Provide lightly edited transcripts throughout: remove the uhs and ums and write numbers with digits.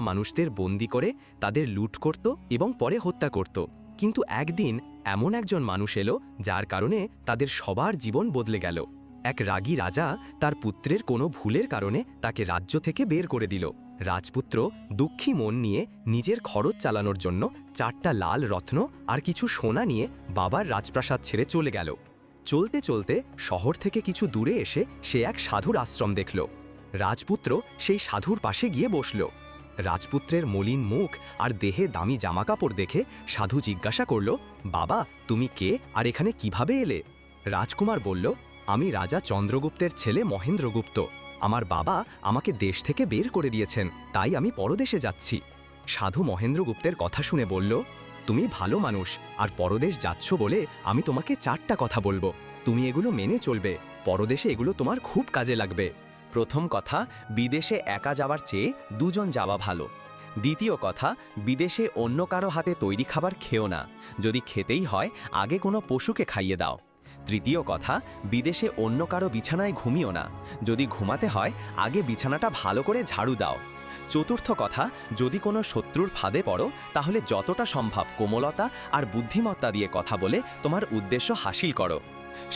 মানুষদের বন্দি করে তাদের লুট করত এবং পরে হত্যা করত। কিন্তু একদিন এমন একজন মানুষ এলো যার কারণে তাদের সবার জীবন বদলে গেল। এক রাগী রাজা তার পুত্রের কোনো ভুলের কারণে তাকে রাজ্য থেকে বের করে দিল। রাজপুত্র দুঃখী মন নিয়ে নিজের খরচ চালানোর জন্য 4টা লাল রত্ন আর কিছু সোনা নিয়ে বাবার রাজপ্রাসাদ ছেড়ে চলে গেল। চলতে চলতে শহর থেকে কিছু দূরে এসে সে এক সাধুর আশ্রম দেখল। রাজপুত্র সেই সাধুর পাশে গিয়ে বসল। রাজপুত্রের মলিন মুখ আর দেহে দামি জামাকাপড় দেখে সাধু জিজ্ঞাসা করল, বাবা তুমি কে আর এখানে কিভাবে এলে? রাজকুমার বলল, আমি রাজা চন্দ্রগুপ্তের ছেলে মহেন্দ্রগুপ্ত। আমার বাবা আমাকে দেশ থেকে বের করে দিয়েছেন, তাই আমি পরদেশে যাচ্ছি। সাধু মহেন্দ্রগুপ্তের কথা শুনে বলল, তুমি ভালো মানুষ আর পরদেশ যাচ্ছ বলে আমি তোমাকে 4টা কথা বলবো, তুমি এগুলো মেনে চলবে। পরদেশে এগুলো তোমার খুব কাজে লাগবে। প্রথম কথা, বিদেশে একা যাওয়ার চেয়ে দুজন যাওয়া ভালো। দ্বিতীয় কথা, বিদেশে অন্য কারো হাতে তৈরি খাবার খেও না, যদি খেতেই হয় আগে কোনো পশুকে খাইয়ে দাও। তৃতীয় কথা, বিদেশে অন্য কারো বিছানায় ঘুমিও না, যদি ঘুমাতে হয় আগে বিছানাটা ভালো করে ঝাড়ু দাও। চতুর্থ কথা, যদি কোনো শত্রুর ফাঁদে পড়ো তাহলে যতটা সম্ভব কোমলতা আর বুদ্ধিমত্তা দিয়ে কথা বলে তোমার উদ্দেশ্য হাসিল করো।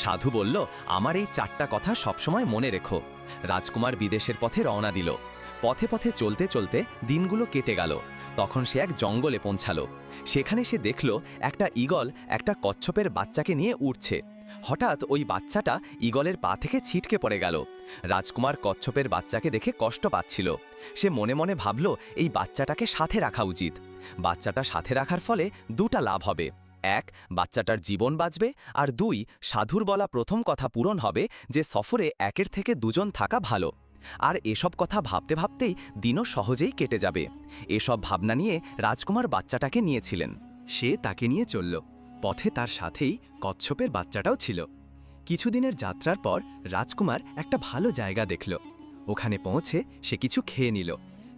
সাধু বলল, আমার এই 4টা কথা সবসময় মনে রেখো। রাজকুমার বিদেশের পথে রওনা দিল। পথে পথে চলতে চলতে দিনগুলো কেটে গেল। তখন সে এক জঙ্গলে পৌঁছালো। সেখানে সে দেখল একটা ঈগল একটা কচ্ছপের বাচ্চাকে নিয়ে উড়ছে। হঠাৎ ওই বাচ্চাটা ঈগলের পা থেকে ছিটকে পড়ে গেল। রাজকুমার কচ্ছপের বাচ্চাকে দেখে কষ্ট পাচ্ছিল। সে মনে মনে ভাবল, এই বাচ্চাটাকে সাথে রাখা উচিত। বাচ্চাটা সাথে রাখার ফলে 2টা লাভ হবে। 1, বাচ্চাটার জীবন বাঁচবে, আর 2, সাধুর বলা প্রথম কথা পূরণ হবে যে সফরে একের থেকে 2জন থাকা ভালো। আর এসব কথা ভাবতে ভাবতেই দিনও সহজেই কেটে যাবে। এসব ভাবনা নিয়ে রাজকুমার বাচ্চাটাকে নিয়েছিলেন। সে তাকে নিয়ে চলল। পথে তার সাথেই কচ্ছপের বাচ্চাটাও ছিল। কিছুদিনের যাত্রার পর রাজকুমার একটা ভালো জায়গা দেখল। ওখানে পৌঁছে সে কিছু খেয়ে নিল।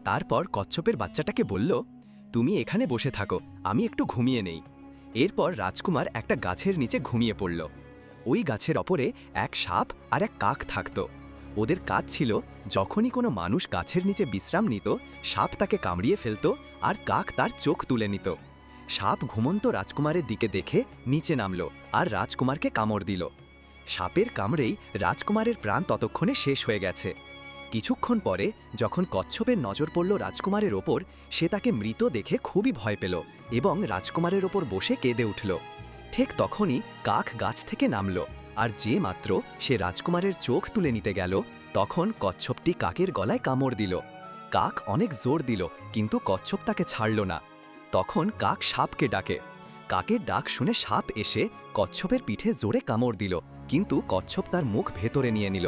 তারপর কচ্ছপের বাচ্চাটাকে বলল, তুমি এখানে বসে থাকো, আমি একটু ঘুমিয়ে নেই। এরপর রাজকুমার একটা গাছের নিচে ঘুমিয়ে পড়ল। ওই গাছের ওপরে এক সাপ আর এক কাক থাকত। ওদের কাজ ছিল, যখনই কোনো মানুষ গাছের নিচে বিশ্রাম নিত, সাপ তাকে কামড়িয়ে ফেলত আর কাক তার চোখ তুলে নিত। সাপ ঘুমন্ত রাজকুমারের দিকে দেখে নিচে নামল আর রাজকুমারকে কামড় দিল। সাপের কামড়েই রাজকুমারের প্রাণ ততক্ষণে শেষ হয়ে গেছে। কিছুক্ষণ পরে যখন কচ্ছপের নজর পড়ল রাজকুমারের ওপর, সে তাকে মৃত দেখে খুবই ভয় পেল এবং রাজকুমারের ওপর বসে কেঁদে উঠল। ঠিক তখনই কাক গাছ থেকে নামল, আর যে মাত্র সে রাজকুমারের চোখ তুলে নিতে গেল, তখন কচ্ছপটি কাকের গলায় কামড় দিল। কাক অনেক জোর দিল, কিন্তু কচ্ছপ তাকে ছাড়ল না। তখন কাক সাপকে ডাকে। কাকের ডাক শুনে সাপ এসে কচ্ছপের পিঠে জোরে কামড় দিল, কিন্তু কচ্ছপ তার মুখ ভেতরে নিয়ে নিল।